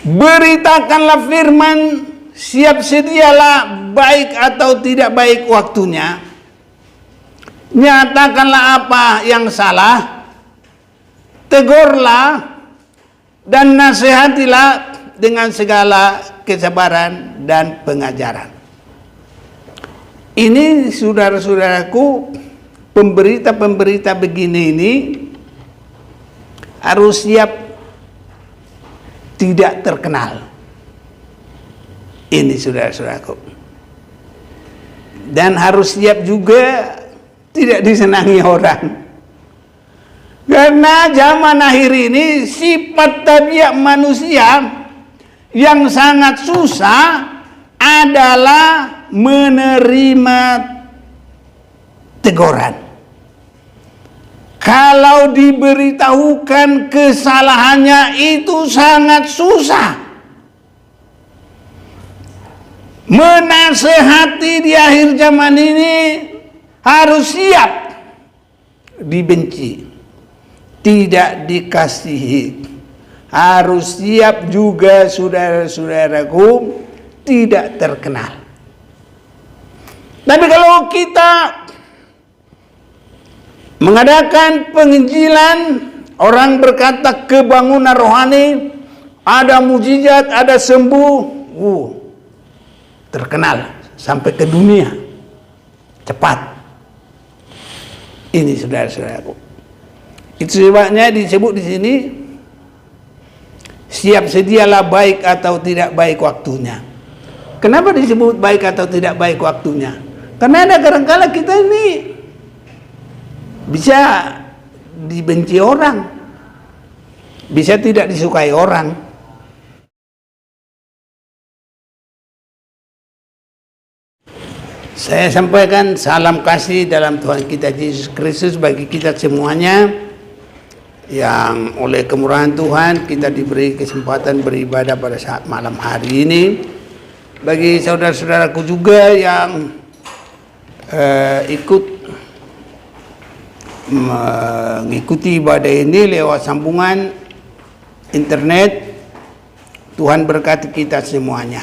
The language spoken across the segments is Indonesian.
Beritakanlah firman, siap sedialah baik atau tidak baik waktunya. Nyatakanlah apa yang salah, tegurlah dan nasihatilah dengan segala kesabaran dan pengajaran. Ini saudara-saudaraku, pemberita-pemberita begini ini harus siap tidak terkenal. Ini saudara-saudaraku. Dan harus siap juga tidak disenangi orang. Karena zaman akhir ini sifat tabiat manusia yang sangat susah adalah menerima teguran. Kalau diberitahukan kesalahannya itu sangat susah. Menasehati di akhir zaman ini harus siap dibenci, tidak dikasihi. Harus siap juga saudara-saudaraku tidak terkenal. Tapi kalau kita mengadakan penginjilan, orang berkata kebangunan rohani, ada mujizat, ada sembuh, terkenal sampai ke dunia cepat. Ini saudara-saudaraku. Itu sebabnya disebut di sini, siap sedialah baik atau tidak baik waktunya. Kenapa disebut baik atau tidak baik waktunya? Karena ada kadang-kala kita ini bisa dibenci orang, bisa tidak disukai orang. Saya sampaikan salam kasih dalam Tuhan kita Yesus Kristus bagi kita semuanya, yang oleh kemurahan Tuhan kita diberi kesempatan beribadah pada saat malam hari ini. Bagi saudara-saudaraku juga yang ikut mengikuti ibadah ini lewat sambungan internet, Tuhan berkati kita semuanya.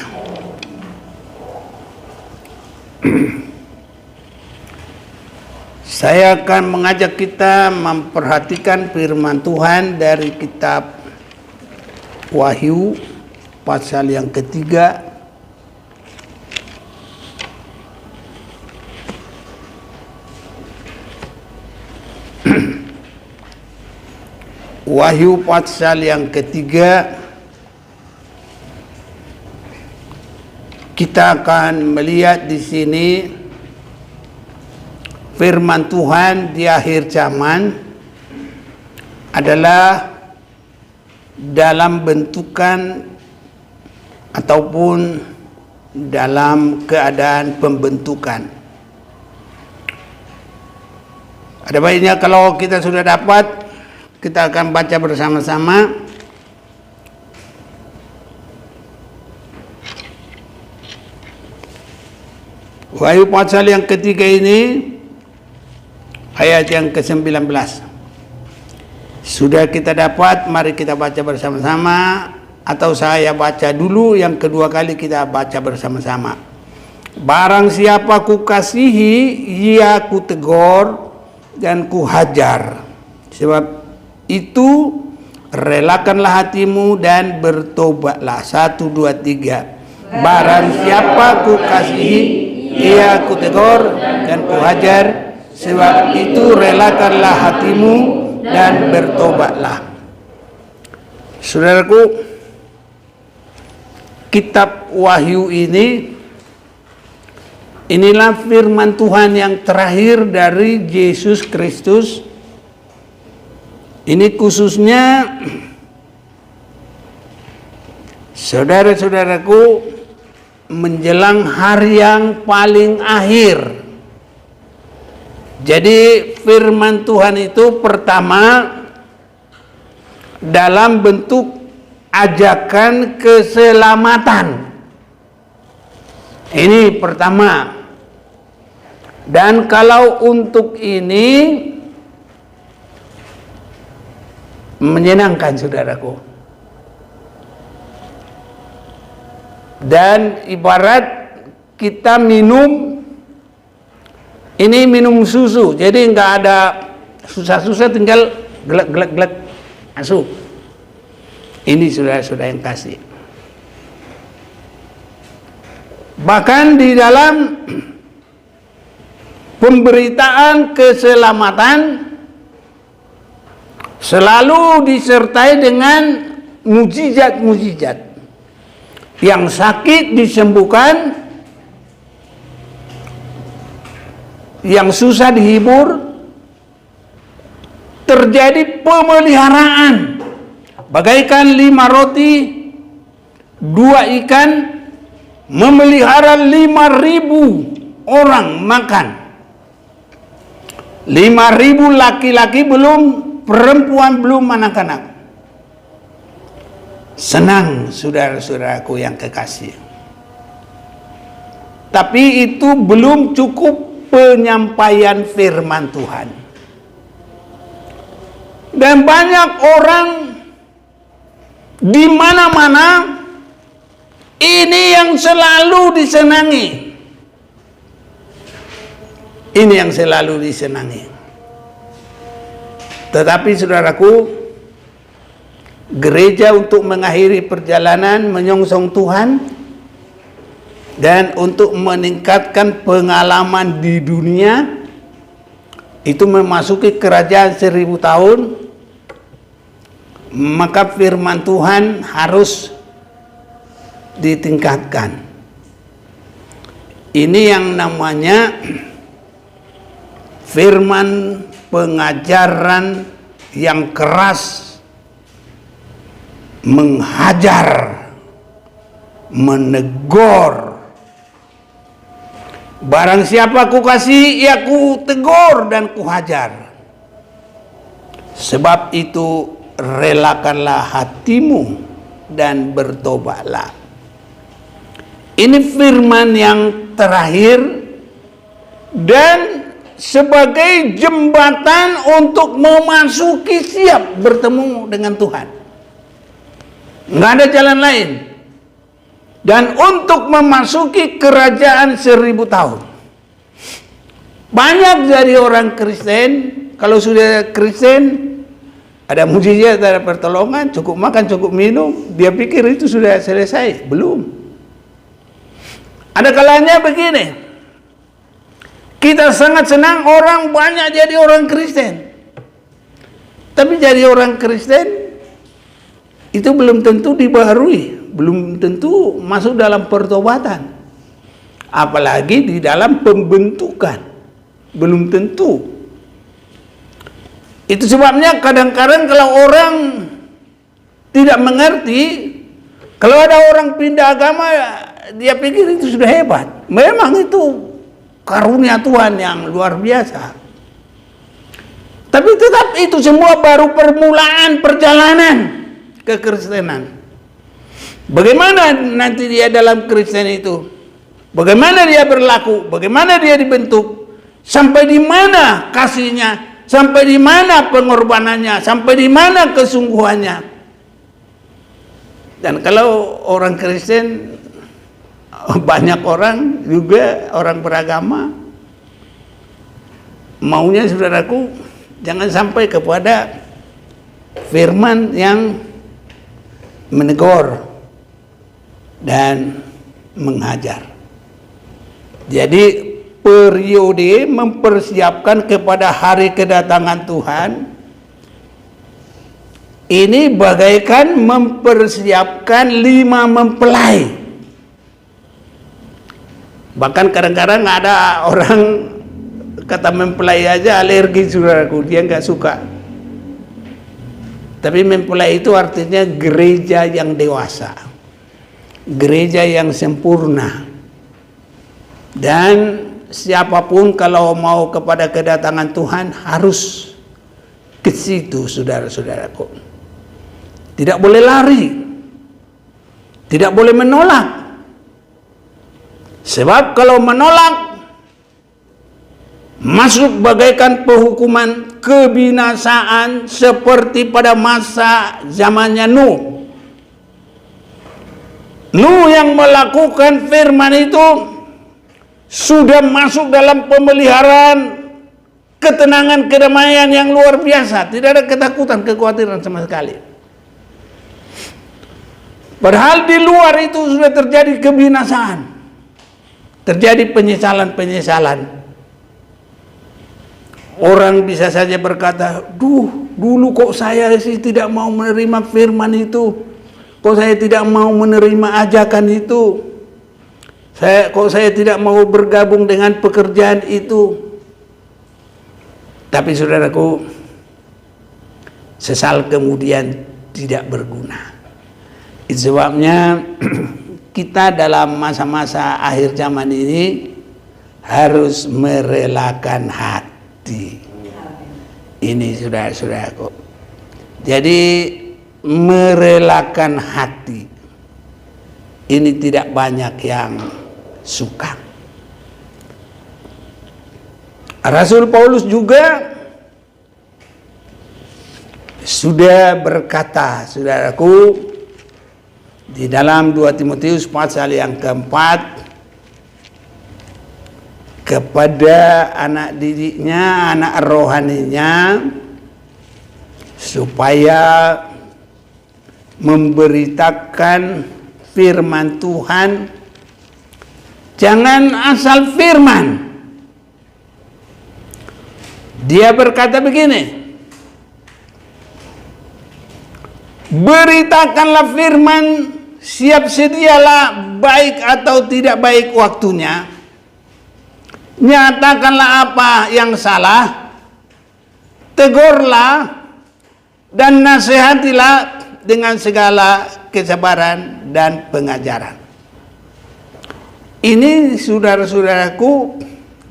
Saya akan mengajak kita memperhatikan firman Tuhan dari kitab Wahyu pasal yang ketiga. Wahyu pasal yang ketiga, kita akan melihat di sini firman Tuhan di akhir zaman adalah dalam bentukan ataupun dalam keadaan pembentukan. Ada baiknya kalau kita sudah dapat, kita akan baca bersama-sama. Wahyu pasal yang ketiga ini, ayat yang ke-19. Sudah kita dapat, mari kita baca bersama-sama. Atau saya baca dulu, yang kedua kali kita baca bersama-sama. Barang siapa ku kasihi, ia ku tegur dan ku hajar. Sebab itu relakanlah hatimu dan bertobatlah. 1, 2, 3. Barang siapa ku kasihi, ia ku tegur dan ku hajar. Sebab itu relakanlah hatimu dan bertobatlah. Saudaraku, kitab Wahyu ini, inilah firman Tuhan yang terakhir dari Yesus Kristus. Ini khususnya saudara-saudaraku menjelang hari yang paling akhir. Jadi firman Tuhan itu pertama dalam bentuk ajakan keselamatan. Ini pertama. Dan kalau untuk ini menyenangkan saudaraku. Dan ibarat kita minum, ini minum susu, jadi nggak ada susah-susah, tinggal gelek-gelek masuk. Ini saudara-saudara yang kasih. Bahkan di dalam pemberitaan keselamatan selalu disertai dengan mujizat-mujizat. Yang sakit disembuhkan, yang susah dihibur, terjadi pemeliharaan. Bagaikan 5 roti, 2 ikan, memelihara 5.000 orang makan. 5.000 laki-laki, belum perempuan, belum anak-anak. Senang saudara-saudaraku yang kekasih. Tapi itu belum cukup penyampaian firman Tuhan. Dan banyak orang di mana-mana ini yang selalu disenangi. Ini yang selalu disenangi. Tetapi saudaraku, gereja untuk mengakhiri perjalanan menyongsong Tuhan dan untuk meningkatkan pengalaman di dunia, itu memasuki kerajaan 1000 tahun, maka firman Tuhan harus ditingkatkan. Ini yang namanya firman pengajaran yang keras, menghajar, menegur. Barang siapa ku kasih, ya ku tegur dan ku hajar. Sebab itu relakanlah hatimu dan bertobatlah. Ini firman yang terakhir dan sebagai jembatan untuk memasuki, siap bertemu dengan Tuhan. Nggak ada jalan lain. Dan untuk memasuki kerajaan 1000 tahun. Banyak dari orang Kristen, kalau sudah Kristen, ada mujizat, ada pertolongan, cukup makan, cukup minum, dia pikir itu sudah selesai. Belum. Ada kalanya begini, kita sangat senang orang banyak jadi orang Kristen. Tapi jadi orang Kristen itu belum tentu dibaharui, belum tentu masuk dalam pertobatan, apalagi di dalam pembentukan, belum tentu. Itu sebabnya kadang-kadang kalau orang tidak mengerti, kalau ada orang pindah agama, dia pikir itu sudah hebat. Memang itu karunia Tuhan yang luar biasa. Tapi tetap itu semua baru permulaan perjalanan kekristenan. Bagaimana nanti dia dalam Kristen itu? Bagaimana dia berlaku? Bagaimana dia dibentuk? Sampai di mana kasihnya? Sampai di mana pengorbanannya? Sampai di mana kesungguhannya? Dan kalau orang Kristen, banyak orang juga orang beragama, maunya saudaraku jangan sampai kepada firman yang menegur dan menghajar. Jadi periode mempersiapkan kepada hari kedatangan Tuhan ini bagaikan mempersiapkan 5 mempelai. Bahkan kadang-kadang ada orang kata mempelai aja alergi saudaraku, dia nggak suka. Tapi mempelai itu artinya gereja yang dewasa, gereja yang sempurna. Dan siapapun kalau mau kepada kedatangan Tuhan harus ke situ, saudara-saudaraku. Tidak boleh lari, tidak boleh menolak. Sebab kalau menolak, masuk bagaikan penghukuman kebinasaan seperti pada masa zamannya Nuh. Nuh yang melakukan firman itu sudah masuk dalam pemeliharaan ketenangan, kedamaian yang luar biasa. Tidak ada ketakutan, kekhawatiran sama sekali. Padahal di luar itu sudah terjadi kebinasaan, terjadi penyesalan-penyesalan. Orang bisa saja berkata, dulu kok saya sih tidak mau menerima firman itu, kok saya tidak mau menerima ajakan itu, kok saya tidak mau bergabung dengan pekerjaan itu. Tapi saudaraku, sesal kemudian tidak berguna. Itu sebabnya kita dalam masa-masa akhir zaman ini harus merelakan hati. Ini saudara-saudaraku. Jadi merelakan hati ini tidak banyak yang suka. Rasul Paulus juga sudah berkata, saudaraku, di dalam 2 Timotius pasal yang keempat, kepada anak didiknya, anak rohaninya, supaya memberitakan firman Tuhan. Jangan asal firman. Dia berkata begini, beritakanlah firman, siap sedialah baik atau tidak baik waktunya. Nyatakanlah apa yang salah, tegurlah dan nasihatilah dengan segala kesabaran dan pengajaran. Ini saudara-saudaraku,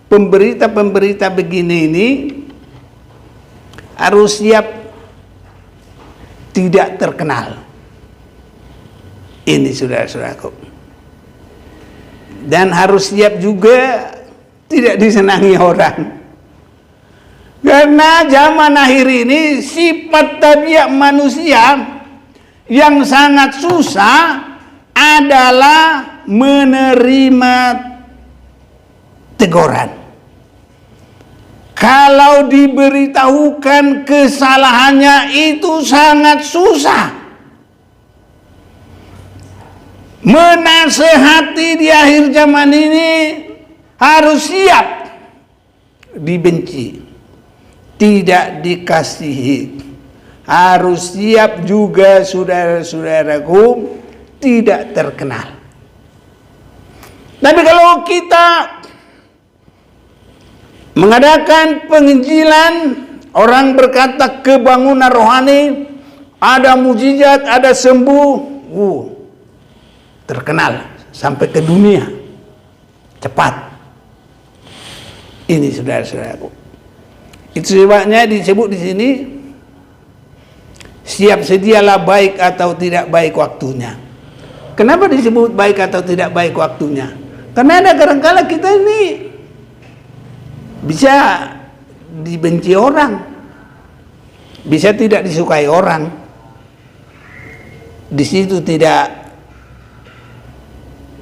pemberita-pemberita begini ini harus siap tidak terkenal. Ini saudara-saudaraku. Dan harus siap juga tidak disenangi orang. Karena zaman akhir ini sifat tabiat manusia yang sangat susah adalah menerima teguran. Kalau diberitahukan kesalahannya itu sangat susah. Menasehati di akhir zaman ini harus siap dibenci, tidak dikasihi. Harus siap juga saudara-saudaraku tidak terkenal. Tapi kalau kita mengadakan penginjilan, orang berkata kebangunan rohani, ada mujizat, ada sembuh, terkenal sampai ke dunia cepat. Ini saudara-saudaraku. Itu sebabnya disebut di sini, siap sedialah baik atau tidak baik waktunya. Kenapa disebut baik atau tidak baik waktunya? Karena ada kadang-kala kita ini bisa dibenci orang, bisa tidak disukai orang. Di situ tidak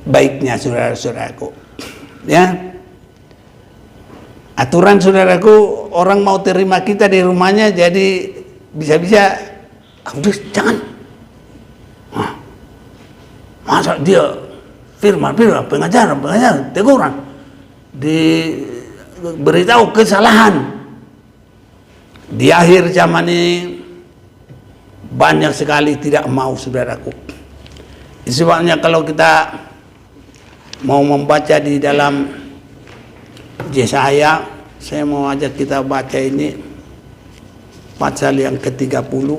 baiknya saudara-saudaraku. Ya. Aturan saudaraku, orang mau terima kita di rumahnya, jadi bisa-bisa jangan. Masa dia firman, pengajaran, teguran, diberitahu kesalahan. Di akhir zaman ini banyak sekali tidak mau saudaraku. Sebabnya kalau kita mau membaca di dalam Yesaya, saya mau ajak kita baca ini pasal yang ke-30.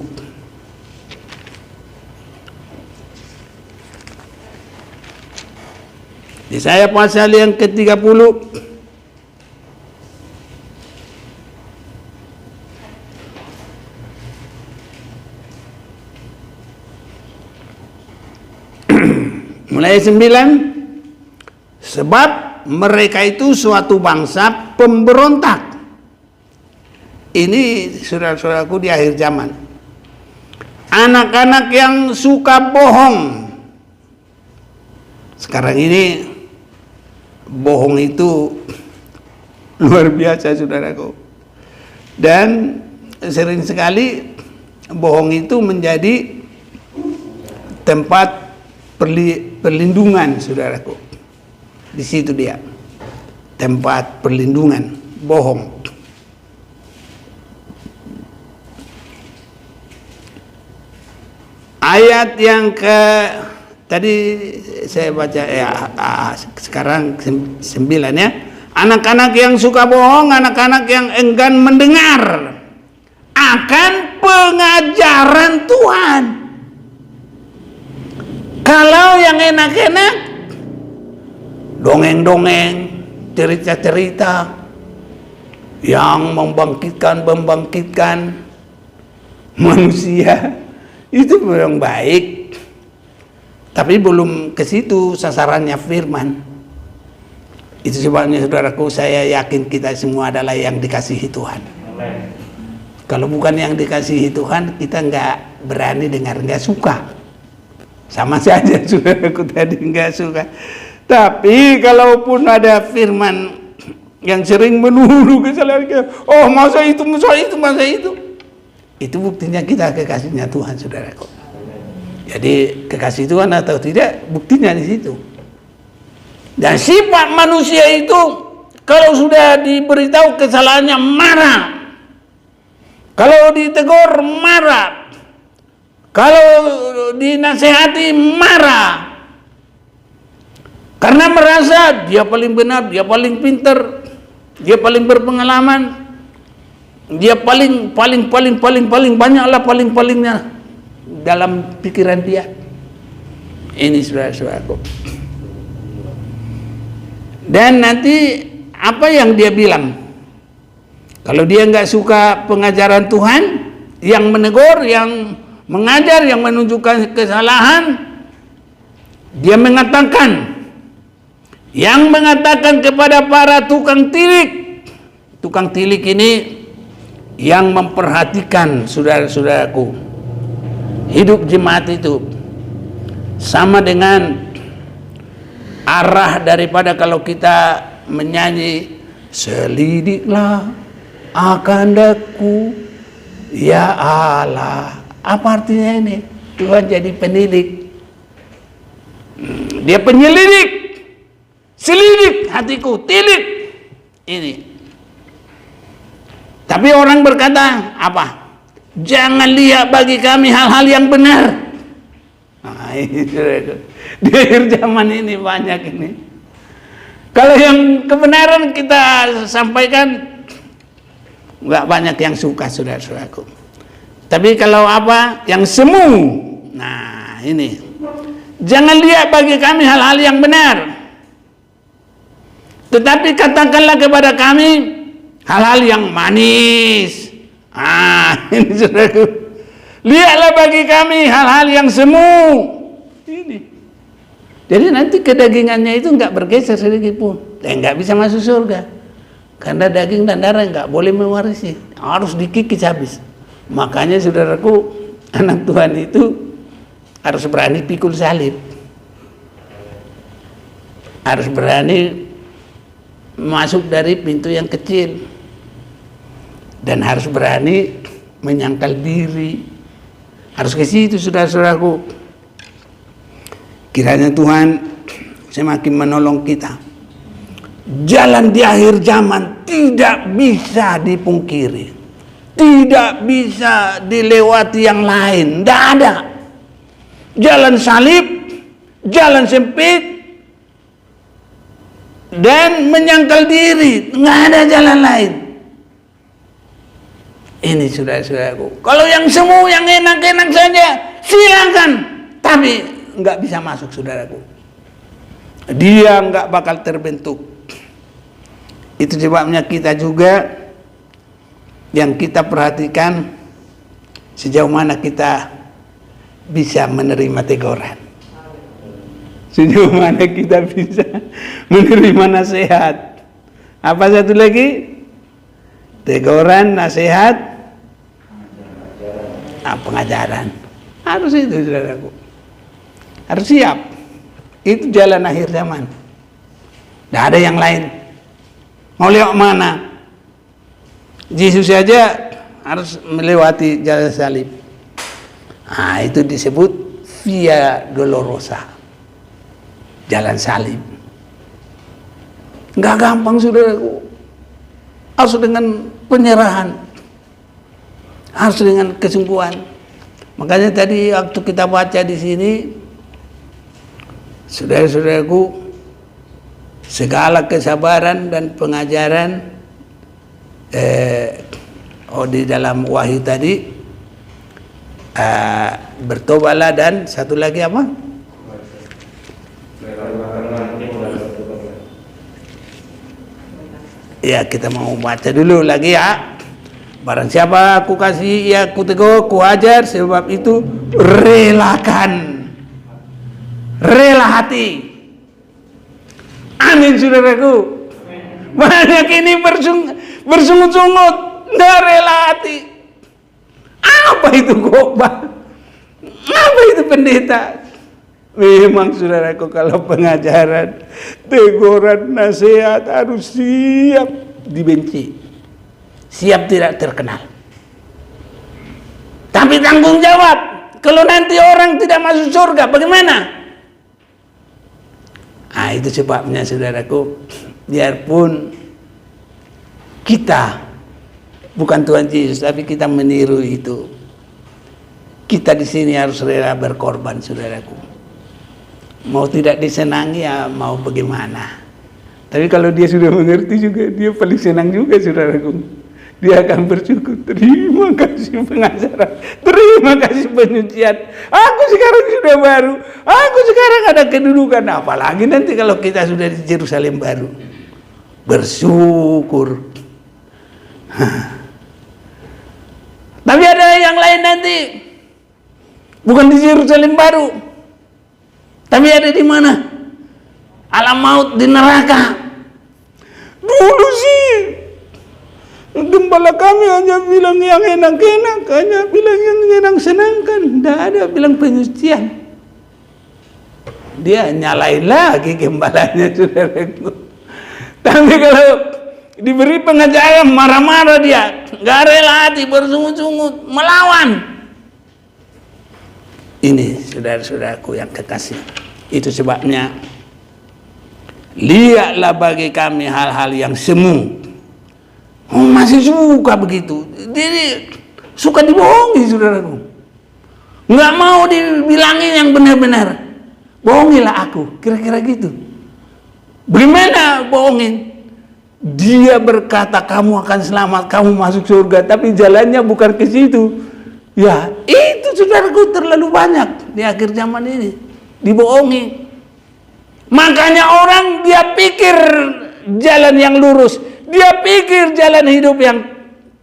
Yesaya pasal yang ke-30 mulai 9. Sebab mereka itu suatu bangsa pemberontak. Ini saudara-saudaraku di akhir zaman. Anak-anak yang suka bohong, Sekarang ini bohong itu luar biasa, saudaraku. Dan sering sekali bohong itu menjadi tempat perlindungan, saudaraku. Di situ dia, tempat perlindungan bohong. Ayat yang tadi saya baca sekarang 9 ya. Anak-anak yang suka bohong, anak-anak yang enggan mendengar akan pengajaran Tuhan. Kalau yang enak-enak, dongeng-dongeng, cerita-cerita yang membangkitkan manusia, itu memang baik, tapi belum ke situ sasarannya firman. Itu sebabnya, saudaraku, saya yakin kita semua adalah yang dikasihi Tuhan. Amen. Kalau bukan yang dikasihi Tuhan, kita nggak berani dengar, nggak suka. Sama saja, saudaraku, tadi nggak suka. Tapi kalaupun ada firman yang sering menuduh kesalahan, oh masa itu, itu buktinya kita kekasihnya Tuhan, saudaraku. Jadi kekasih Tuhan atau tidak, buktinya di situ. Dan sifat manusia itu, kalau sudah diberitahu kesalahannya, marah. Kalau ditegur, marah. Kalau dinasehati, marah. Karena merasa dia paling benar, dia paling pintar, dia paling berpengalaman, dia paling banyaklah palingnya dalam pikiran dia. Ini saudara-saudaraku. Dan nanti apa yang dia bilang? Kalau dia nggak suka pengajaran Tuhan, yang menegur, yang mengajar, yang menunjukkan kesalahan, dia mengatakan, yang mengatakan kepada para tukang tilik. Tukang tilik ini yang memperhatikan, saudara-saudaraku, hidup jemaat itu sama dengan arah daripada kalau kita menyanyi, selidiklah kehendakku ya Allah. Apa artinya ini? Tuhan jadi penilik, dia penyelidik, selidik hatiku, tilik ini. Tapi orang berkata apa? Jangan lihat bagi kami hal-hal yang benar. Nah, di akhir zaman ini banyak ini. Kalau yang kebenaran kita sampaikan, nggak banyak yang suka, saudara-saudaraku. Tapi kalau apa yang semu, nah ini, jangan lihat bagi kami hal-hal yang benar, tetapi katakanlah kepada kami hal-hal yang manis. Ini saudaraku, lihatlah bagi kami hal-hal yang semu. Ini, jadi nanti kedagingannya itu nggak bergeser sedikit pun, nggak bisa masuk surga, karena daging dan darah nggak boleh mewarisi, harus dikikis habis. Makanya saudaraku, anak Tuhan itu harus berani pikul salib, harus berani masuk dari pintu yang kecil, dan harus berani menyangkal diri. Harus ke situ, saudara-saudaraku. Kiranya Tuhan semakin menolong kita. Jalan di akhir zaman tidak bisa dipungkiri, tidak bisa dilewati yang lain. Tidak ada jalan salib, jalan sempit, dan menyangkal diri. Nggak ada jalan lain. Ini saudara-saudaraku, kalau yang semu, yang enak-enak saja, silakan. Tapi nggak bisa masuk, saudaraku. Dia nggak bakal terbentuk. Itu sebabnya kita juga yang kita perhatikan sejauh mana kita bisa menerima teguran, sejauh mana kita bisa menerima nasihat. Apa satu lagi? Teguran, nasihat, pengajaran. Harus itu, saudaraku. Harus siap. Itu jalan akhir zaman. Tidak ada yang lain. Mau lewat mana? Yesus saja harus melewati jalan salib. Nah, itu disebut Via Dolorosa, jalan salib. Nggak gampang, saudaraku. Harus dengan penyerahan, harus dengan kesungguhan. Makanya tadi waktu kita baca di sini, saudara-saudaraku, segala kesabaran dan pengajaran di dalam Wahyu tadi, bertobatlah, dan satu lagi apa? Ya, kita mau baca dulu lagi ya. Barang siapa aku kasih, ya aku tegur, ku ajar, sebab itu relakan, rela hati. Amin, saudaraku. Banyak ini bersungut-sungut, nggak rela hati. Apa itu khotbah? Apa itu pendeta? Memang, saudaraku, kalau pengajaran, teguran, nasihat harus siap dibenci, siap tidak terkenal. Tapi tanggung jawab. Kalau nanti orang tidak masuk surga, bagaimana? Nah, itu sebabnya, saudaraku, biarpun kita bukan Tuhan Yesus, tapi kita meniru itu, kita di sini harus rela berkorban, saudaraku. Mau tidak disenangi, ya mau bagaimana. Tapi kalau dia sudah mengerti juga, dia paling senang juga, saudaraku. Dia akan bersyukur. Terima kasih pengajaran, terima kasih penyucian. Aku sekarang sudah baru, aku sekarang ada kedudukan. Apalagi nanti kalau kita sudah di Yerusalem baru, bersyukur. Tapi ada yang lain nanti, bukan di Yerusalem baru, tapi ada di mana? Alam maut, di neraka. Dulu sih gembala kami hanya bilang yang enak-enak, hanya bilang yang senang-senangkan, tidak ada bilang penyucian. Dia nyalain lagi gembalanya, saudaraku. Tapi kalau diberi pengajaran, marah-marah dia, nggak rela hati, bersungut-sungut, melawan. Ini saudara-saudaraku yang kekasih. Itu sebabnya, lihatlah bagi kami hal-hal yang semu. Masih suka begitu. Jadi suka dibohongi, saudaraku. Nggak mau dibilangin yang benar-benar. Bohongilah aku, kira-kira gitu. Bagaimana bohongin? Dia berkata kamu akan selamat, kamu masuk surga, tapi jalannya bukan ke situ. Ya, itu, saudaraku, terlalu banyak di akhir zaman ini. Dibohongi. Makanya orang dia pikir jalan yang lurus, dia pikir jalan hidup yang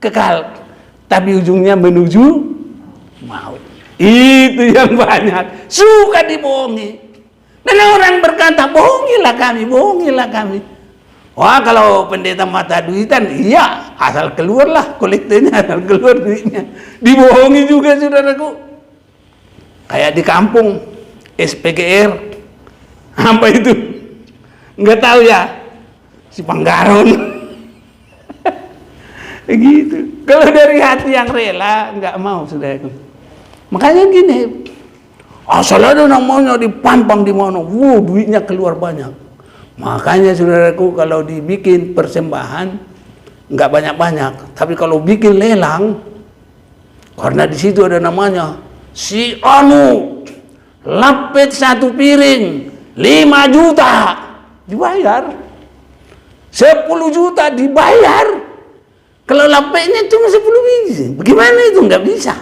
kekal, tapi ujungnya menuju maut. Itu yang banyak, suka dibohongi. Dan orang berkata, bohongilah kami, bohongilah kami. Wah, kalau pendeta mata duitan, iya, asal keluarlah kolektornya, asal keluar duitnya. Dibohongi juga, saudaraku. Kayak di kampung, SPGR, apa itu? Nggak tahu ya, si Panggaron. Gitu. Kalau dari hati yang rela, nggak mau, saudaraku. Makanya gini, asal ada namanya dipampang di mana, duitnya keluar banyak. Makanya, saudaraku, kalau dibikin persembahan nggak banyak-banyak, tapi kalau bikin lelang, karena di situ ada namanya, si anu lapet 1 piring 5 juta dibayar, 10 juta dibayar. Kalau lapetnya cuma 10 biji, bagaimana itu? Nggak bisa,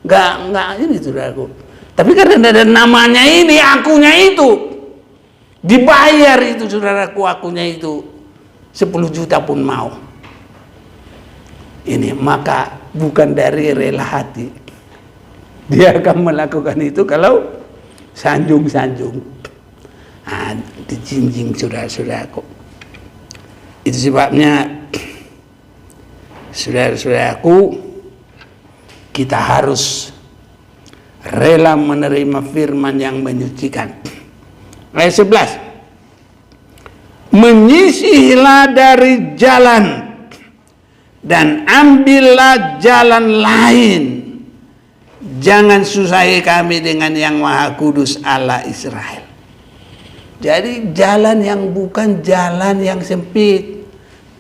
nggak ini, saudaraku. Tapi karena ada namanya ini, akunya itu dibayar, itu, saudaraku, akunya itu 10 juta pun mau. Ini maka bukan dari rela hati. Dia akan melakukan itu kalau sanjung-sanjung, dijinjing, saudara-saudaraku. Itu sebabnya, saudara-saudaraku, kita harus rela menerima firman yang menyucikan. Ayat 11. Menyisihlah dari jalan dan ambillah jalan lain. Jangan susahi kami dengan yang Maha Kudus Allah Israel. Jadi jalan yang bukan jalan yang sempit,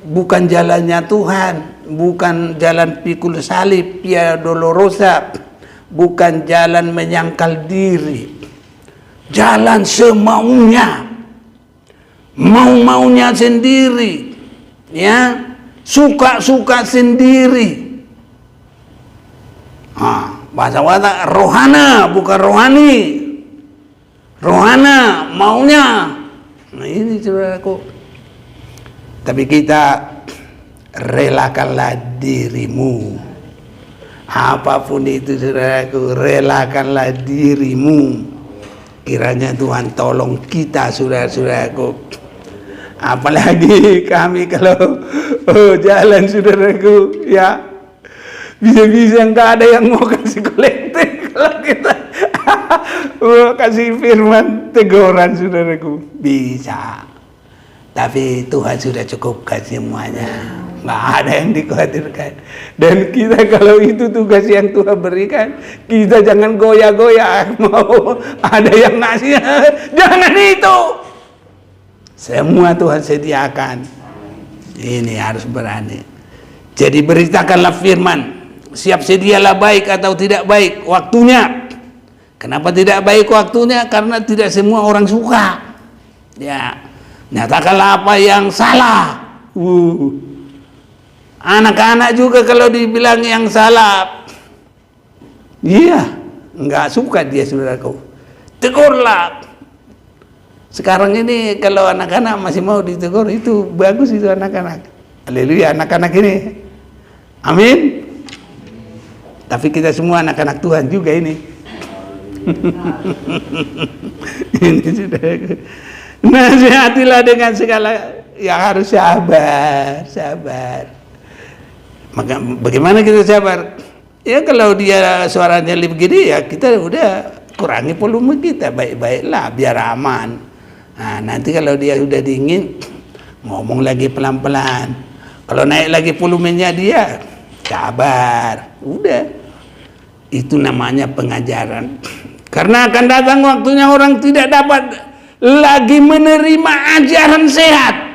bukan jalannya Tuhan, bukan jalan pikul salib, via dolorosa, bukan jalan menyangkal diri, jalan semaunya, mau-maunya sendiri, ya, suka-suka sendiri. Bahasa rohana bukan rohani. Rohana maunya. Nah ini saudaraku. Tapi kita relakanlah dirimu. Apapun itu saudaraku, relakanlah dirimu. Kiranya Tuhan tolong kita saudara-saudaraku. Apalagi kami kalau jalan saudaraku, ya bisa-bisa nggak ada yang mau kasih kolektif kalau kita kasih firman teguran saudaraku, bisa. Tapi Tuhan sudah cukupkan semuanya, nggak ada yang dikhawatirkan. Dan kita kalau itu tugas yang Tuhan berikan, kita jangan goyah-goyah mau ada yang ngasih, jangan itu. Semua Tuhan sediakan. Ini harus berani. Jadi beritakanlah firman. Siap sedialah baik atau tidak baik waktunya. Kenapa tidak baik waktunya? Karena tidak semua orang suka. Ya, nyatakanlah apa yang salah. Anak-anak juga kalau dibilang yang salah, iya, nggak suka dia saudaraku. Tegurlah. Sekarang ini kalau anak-anak masih mau ditegur, itu bagus itu anak-anak. Haleluya anak-anak ini. Amin. Tapi kita semua anak-anak Tuhan juga ini. Ini sudah. Nasihatilah dengan segala yang harus sabar. Maka bagaimana kita sabar? Ya kalau dia suaranya begini ya kita udah kurangi volume kita baik-baiklah biar aman. Nah nanti kalau dia sudah dingin ngomong lagi pelan-pelan. Kalau naik lagi volumenya dia sabar. Udah. Itu namanya pengajaran. Karena akan datang waktunya orang tidak dapat lagi menerima ajaran sehat.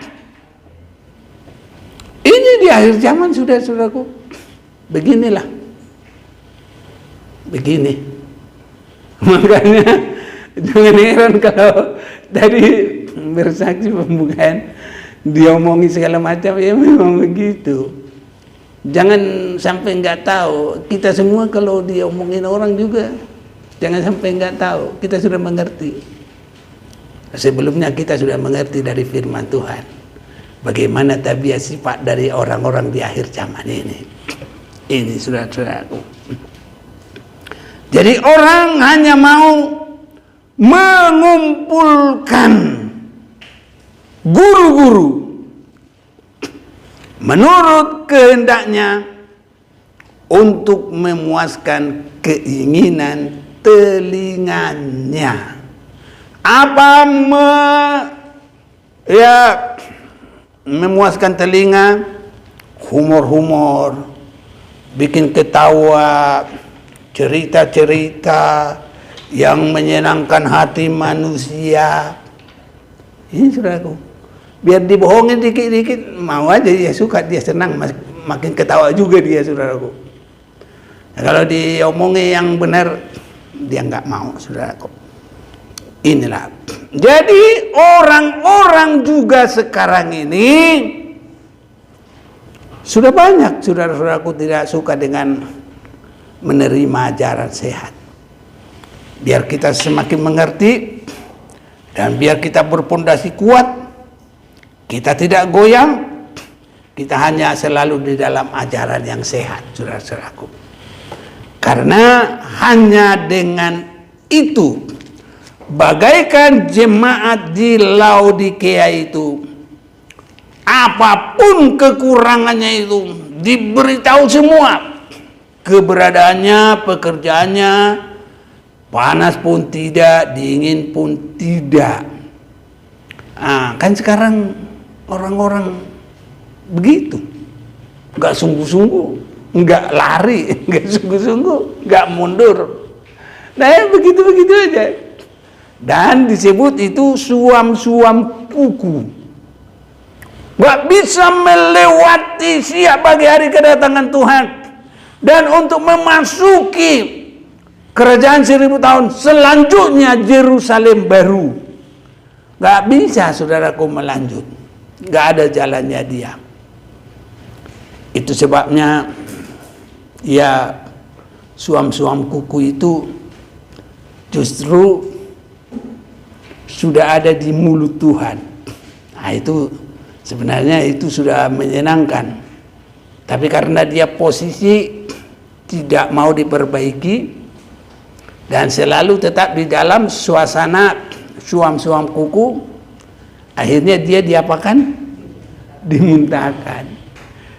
Ini di akhir zaman sudah saudaraku. Beginilah. Begini. Makanya jangan heran kalau tadi bersaksi pembukaan diomongi segala macam, ya memang begitu. Jangan sampai nggak tahu. Kita semua kalau diomongin orang juga jangan sampai nggak tahu. Kita sudah mengerti. Sebelumnya kita sudah mengerti dari firman Tuhan bagaimana tabiat sifat dari orang-orang di akhir zaman ini. Ini saudara-saudaraku. Jadi orang hanya mau mengumpulkan guru-guru menurut kehendaknya untuk memuaskan keinginan telinganya. Memuaskan telinga, humor-humor, bikin ketawa, cerita-cerita yang menyenangkan hati manusia. Ini saudaraku. Biar dibohongin dikit-dikit, mau aja dia suka, dia senang, makin ketawa juga dia saudaraku. Nah, kalau diomongin yang benar, dia nggak mau saudaraku. Inilah. Jadi orang-orang juga sekarang ini sudah banyak saudara-saudaraku tidak suka dengan menerima ajaran sehat. Biar kita semakin mengerti dan biar kita berpondasi kuat. Kita tidak goyang, kita hanya selalu di dalam ajaran yang sehat, saudara-saudaraku. Karena hanya dengan itu, bagaikan jemaat di Laodikia itu, apapun kekurangannya itu, diberitahu semua. Keberadaannya, pekerjaannya, panas pun tidak, dingin pun tidak. Kan sekarang orang-orang begitu, nggak sungguh-sungguh, nggak lari, nggak sungguh-sungguh, nggak mundur. Nah begitu-begitu aja. Dan disebut itu suam-suam kuku. Nggak bisa melewati siap bagi hari kedatangan Tuhan. Dan untuk memasuki kerajaan 1000 tahun selanjutnya Yerusalem baru. Nggak bisa saudaraku melanjut. Nggak ada jalannya dia. Itu sebabnya ya suam-suam kuku itu justru sudah ada di mulut Tuhan. Nah itu sebenarnya itu sudah menyenangkan. Tapi karena dia posisi tidak mau diperbaiki dan selalu tetap di dalam suasana suam-suam kuku, akhirnya dia diapakan? Dimuntahkan.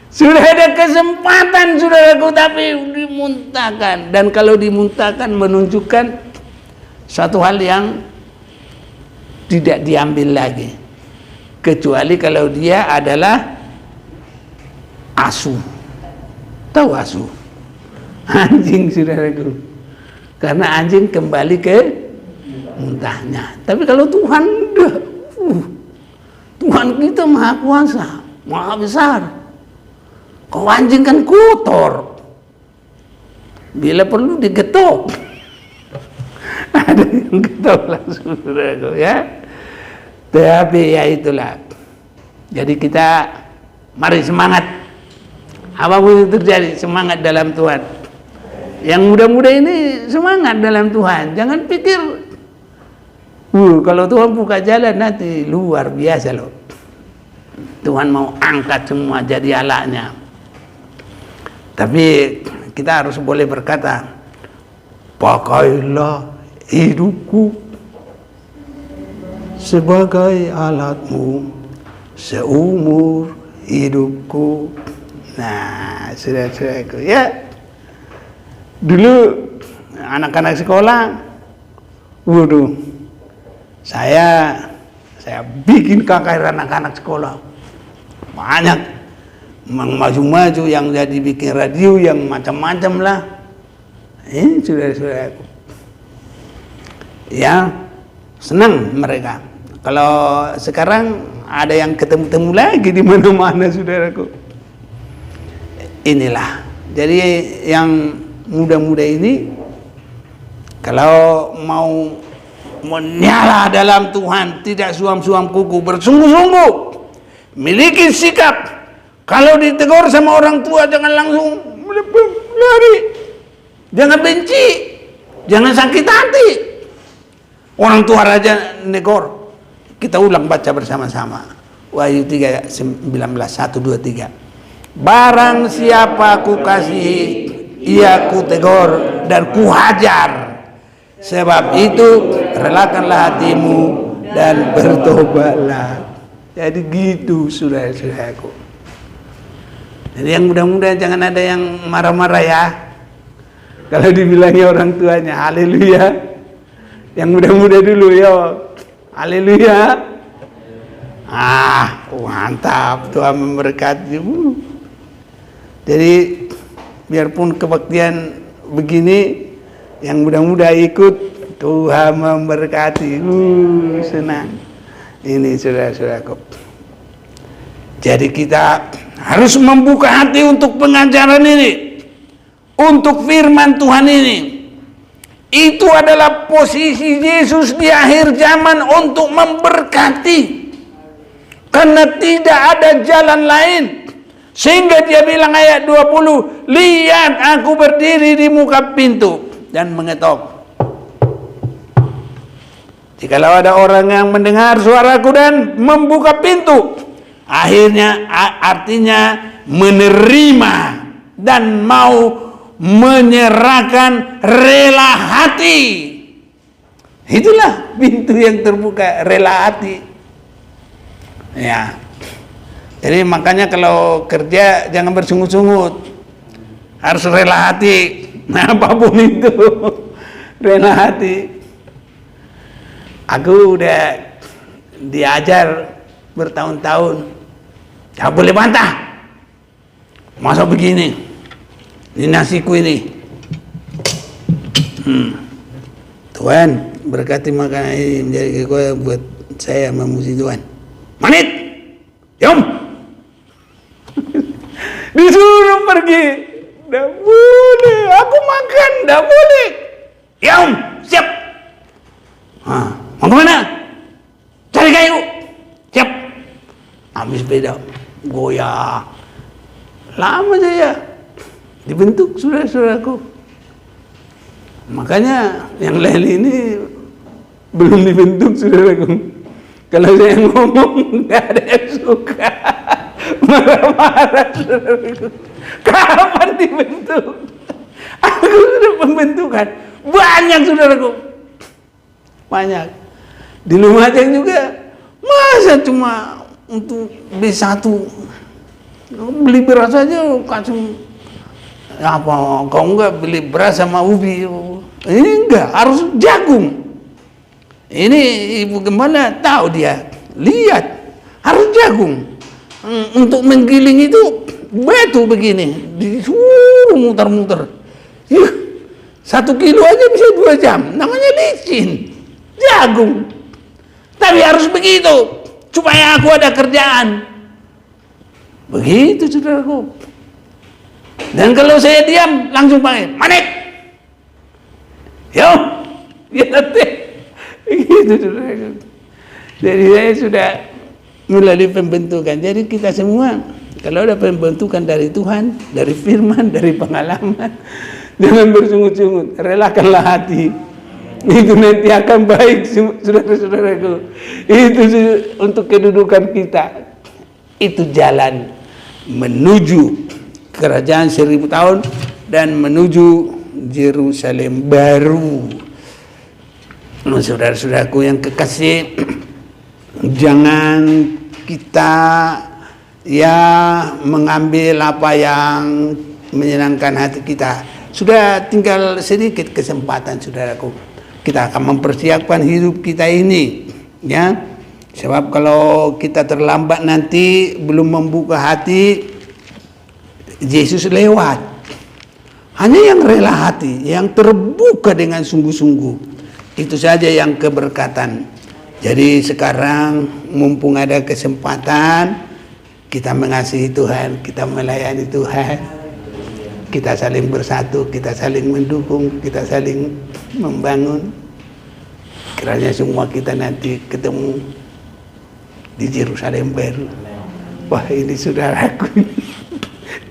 Sudah ada kesempatan saudaraku, tapi dimuntahkan. Dan kalau dimuntahkan menunjukkan satu hal yang tidak diambil lagi, kecuali kalau dia adalah asu. Tahu asu? Anjing saudaraku. Karena anjing kembali ke muntahnya. Tapi kalau Tuhan Tuhan kita maha kuasa, maha besar. Kalau anjing kan kotor, bila perlu digetok. Ada yang getok langsung saudaraku ya. Tapi ya itulah. Jadi kita mari semangat. Apapun yang terjadi, semangat dalam Tuhan. Yang muda-muda ini semangat dalam Tuhan. Jangan pikir kalau Tuhan buka jalan nanti luar biasa loh. Tuhan mau angkat semua jadi alaknya. Tapi kita harus boleh berkata, pakailah hidupku sebagai alatmu seumur hidupku. Nah, saudara-saudaraku ya, dulu anak-anak sekolah, waduh, saya bikin KKR anak-anak sekolah banyak, maju-maju, yang jadi bikin radio, yang macam-macam lah. Ini saudara-saudaraku ya, senang mereka. Kalau sekarang ada yang ketemu-temu lagi di mana-mana saudaraku. Inilah, jadi yang muda-muda ini kalau mau menyala dalam Tuhan, tidak suam-suam kuku, bersungguh-sungguh, miliki sikap. Kalau ditegur sama orang tua jangan langsung lari, jangan benci, jangan sakit hati. Orang tua raja negor. Kita ulang baca bersama-sama. Wahyu 3:19, 1, 2, 3. Barang siapa ku kasihi, ia ku tegur dan ku hajar. Sebab itu relakanlah hatimu dan bertobatlah. Jadi gitu saudara-saudaraku. Jadi yang muda-muda jangan ada yang marah-marah ya. Kalau dibilangnya orang tuanya, haleluya. Yang muda-muda dulu ya, haleluya. Mantap, Tuhan memberkati. Jadi biarpun kebaktian begini, yang muda-muda ikut, Tuhan memberkati. Senang. Ini saudara-saudaraku. Jadi kita harus membuka hati untuk pengajaran ini, untuk firman Tuhan ini. Itu adalah posisi Yesus di akhir zaman untuk memberkati. Karena tidak ada jalan lain. Sehingga dia bilang ayat 20, lihat aku berdiri di muka pintu dan mengetok. Jikalau ada orang yang mendengar suaraku dan membuka pintu, akhirnya artinya menerima dan mau menyerahkan rela hati. Itulah pintu yang terbuka, rela hati. Ya. Jadi makanya kalau kerja jangan bersungut-sungut, harus rela hati. Nah, apapun itu rela hati. Aku udah diajar bertahun-tahun, tak boleh bantah. Masa begini, ini nasiku ini. Tuhan berkati makanan ini menjadi kekuatan buat saya memuji Tuhan. Manit, diam. Disuruh pergi, tidak boleh. Aku makan, tidak boleh. Diam, siap. Mau kemana? Cari kayu. Siap. Ambil sepeda, goyah. Lama saya dibentuk saudara-saudaraku. Makanya yang lain ini belum dibentuk saudaraku. Kalau saya ngomong nggak ada yang suka, marah-marah saudaraku. Kapan dibentuk? Aku sudah pembentukan banyak saudaraku, banyak. Di Lumajang juga masa cuma untuk B1 beli beras aja kasih apa, kau enggak beli beras sama ubi, ini enggak, harus jagung. Ini ibu gembala tahu, dia lihat harus jagung. Untuk menggiling itu batu begini disuruh muter-muter, 1 kilo aja bisa 2 jam, namanya licin jagung. Tapi harus begitu supaya aku ada kerjaan. Begitu saudaraku. Dan kalau saya diam langsung panggil, Manik. Yo, ya nanti. Begitu saudaraku. Jadi saya sudah melalui pembentukan. Jadi kita semua kalau ada pembentukan dari Tuhan, dari firman, dari pengalaman, jangan bersungut-sungut, relakanlah hati. Itu nanti akan baik saudara-saudaraku. Itu untuk kedudukan kita. Itu jalan menuju kerajaan 1000 tahun dan menuju Yerusalem baru. Saudara-saudaraku yang kekasih, jangan kita ya mengambil apa yang menyenangkan hati kita. Sudah tinggal sedikit kesempatan saudaraku. Kita akan mempersiapkan hidup kita ini, ya. Sebab kalau kita terlambat nanti belum membuka hati, Yesus lewat. Hanya yang rela hati, yang terbuka dengan sungguh-sungguh, itu saja yang keberkatan. Jadi sekarang mumpung ada kesempatan, kita mengasihi Tuhan, kita melayani Tuhan, kita saling bersatu, kita saling mendukung, kita saling membangun. Kiranya semua kita nanti ketemu di Yerusalem baru. Wah, ini saudaraku,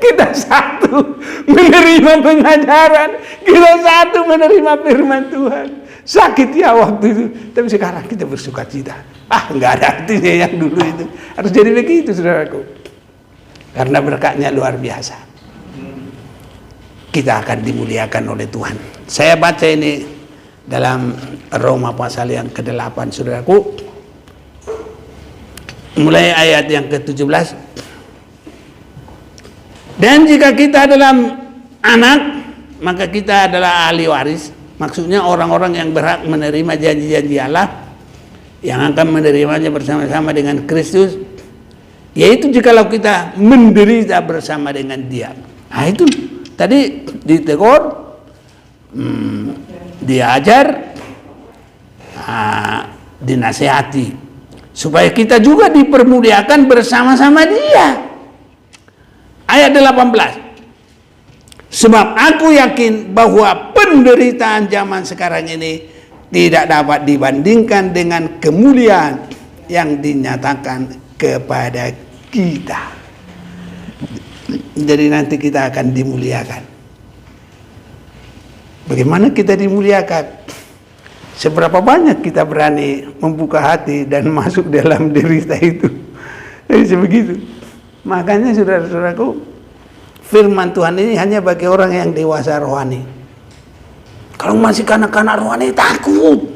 kita satu menerima pengajaran, kita satu menerima firman Tuhan. Sakit ya waktu itu, tapi sekarang kita bersuka cita. Nggak ada artinya yang dulu itu. Harus jadi begitu saudaraku, karena berkatnya luar biasa. Kita akan dimuliakan oleh Tuhan. Saya baca ini dalam Roma pasal yang ke-8 saudaraku, mulai ayat yang ke-17. Dan jika kita adalah anak, maka kita adalah ahli waris. Maksudnya orang-orang yang berhak menerima janji-janji Allah, yang akan menerimanya bersama-sama dengan Kristus, yaitu jikalau kita menderita bersama dengan Dia. Nah itu tadi ditegur, diajar, dinasehati, supaya kita juga dipermuliakan bersama-sama Dia. Ayat 18. Sebab aku yakin bahwa penderitaan zaman sekarang ini tidak dapat dibandingkan dengan kemuliaan yang dinyatakan kepada kita. Jadi nanti kita akan dimuliakan. Bagaimana kita dimuliakan? Seberapa banyak kita berani membuka hati dan masuk dalam derita itu. Jadi sebegitu. Makanya saudara-saudaraku, firman Tuhan ini hanya bagi orang yang dewasa rohani. Kalau masih kanak-kanak rohani, takut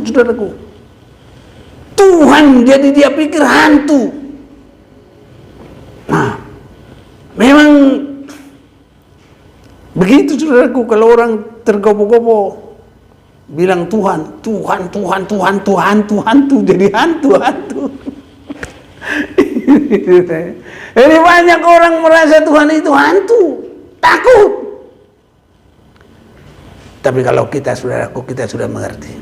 saudaraku. Tuhan jadi dia pikir hantu. Nah, memang begitu saudaraku. Kalau orang tergopoh-gopoh, bilang Tuhan, Tuhan, Tuhan, Tuhan, Tuhan, Tuhan tuh jadi hantu. Jadi banyak orang merasa Tuhan itu hantu, takut. Tapi kalau kita, saudaraku, kita sudah mengerti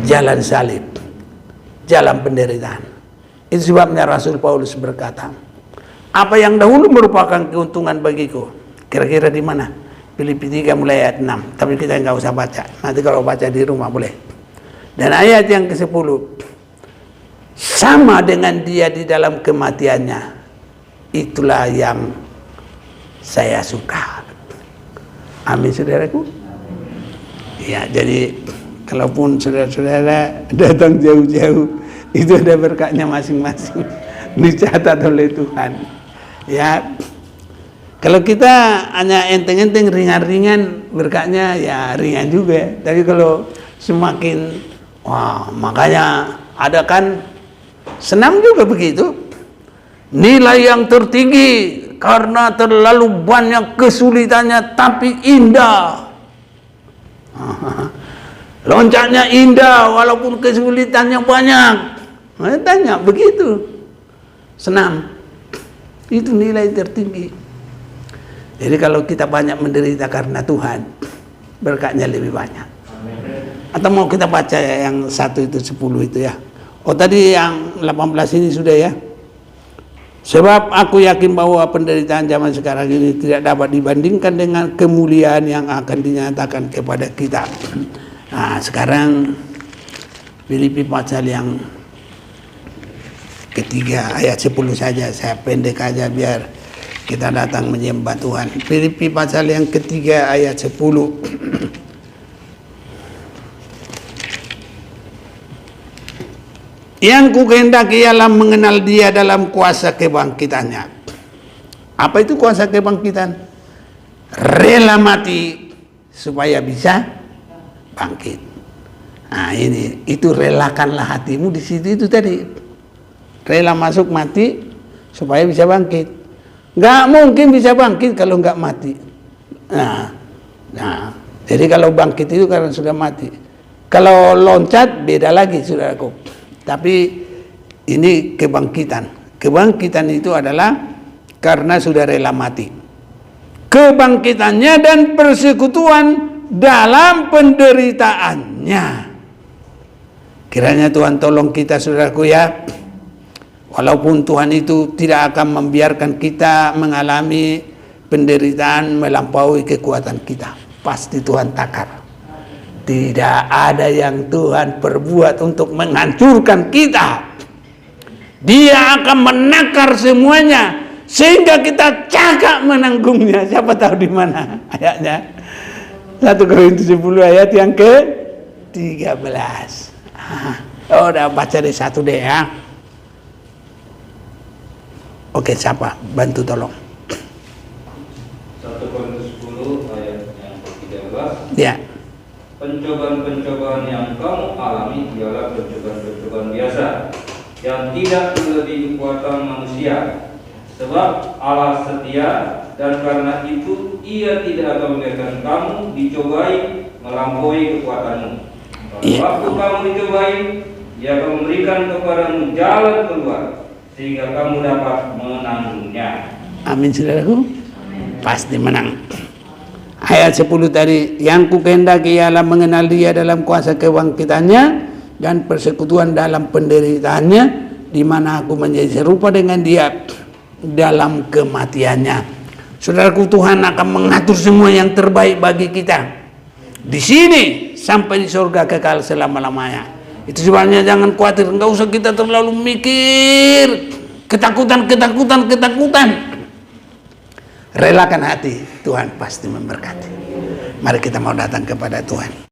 jalan salib, jalan penderitaan. Itu sebabnya Rasul Paulus berkata, apa yang dahulu merupakan keuntungan bagiku, kira-kira di mana? Filipi 3 mulai ayat 6. Tapi kita nggak usah baca. Nanti kalau baca di rumah boleh. Dan ayat yang ke-10, sama dengan dia di dalam kematiannya, itulah yang saya suka. Amin, saudaraku. Ya, jadi kalaupun saudara-saudara datang jauh-jauh, itu ada berkatnya masing-masing, dicatat oleh Tuhan. Ya, kalau kita hanya enteng-enteng, ringan-ringan, berkatnya ya ringan juga. Tapi kalau semakin, wah, makanya ada kan senam juga begitu. Nilai yang tertinggi karena terlalu banyak kesulitannya, tapi indah. Loncatnya indah walaupun kesulitannya banyak. Tanya begitu. Senam itu nilai tertinggi. Jadi kalau kita banyak menderita karena Tuhan, berkatnya lebih banyak. Atau mau kita baca yang 1 itu 10 itu ya. Oh tadi yang 18 ini sudah ya. Sebab aku yakin bahwa penderitaan zaman sekarang ini tidak dapat dibandingkan dengan kemuliaan yang akan dinyatakan kepada kita. Nah sekarang Filipi pasal yang ketiga ayat 10 saja, saya pendek aja biar kita datang menyembah Tuhan. Filipi pasal yang ketiga ayat 10. Yang ku kehendaki ialah mengenal dia dalam kuasa kebangkitannya. Apa itu kuasa kebangkitan? Rela mati supaya bisa bangkit. Nah ini, itu relakanlah hatimu di situ itu tadi. Rela masuk mati supaya bisa bangkit. Nggak mungkin bisa bangkit kalau nggak mati. Nah, jadi kalau bangkit itu karena sudah mati. Kalau loncat beda lagi, saudaraku. Tapi ini kebangkitan. Kebangkitan itu adalah karena sudah rela mati. Kebangkitannya dan persekutuan dalam penderitaannya. Kiranya Tuhan tolong kita, saudaraku ya. Walaupun Tuhan itu tidak akan membiarkan kita mengalami penderitaan melampaui kekuatan kita. Pasti Tuhan takar. Tidak ada yang Tuhan perbuat untuk menghancurkan kita. Dia akan menakar semuanya sehingga kita cakap menanggungnya. Siapa tahu di mana ayatnya? 1 Korintus 10 ayat yang ke-13. Oh, udah baca di 1 deh ya. Oke, siapa? Bantu tolong. 1 Korintus 10 ayat yang ke-13. Ya. Pencobaan-pencobaan yang kamu alami ialah pencobaan-pencobaan biasa yang tidak melebihi kekuatan manusia. Sebab Allah setia dan karena itu Ia tidak akan membiarkan kamu dicobai melampaui kekuatanmu. Waktu kamu dicobai, Ia akan memberikan kepadamu jalan keluar sehingga kamu dapat menanggungnya. Amin, saudaraku. Pasti menang. Ayat 10 tadi, yang ku kehendaki ialah mengenal dia dalam kuasa kebangkitannya dan persekutuan dalam penderitaannya, di mana aku menjadi serupa dengan dia dalam kematiannya. Saudaraku, Tuhan akan mengatur semua yang terbaik bagi kita di sini sampai di surga kekal selama-lamanya. Itu sebabnya jangan khawatir, enggak usah kita terlalu mikir ketakutan. Relakan hati, Tuhan pasti memberkati. Mari kita mau datang kepada Tuhan.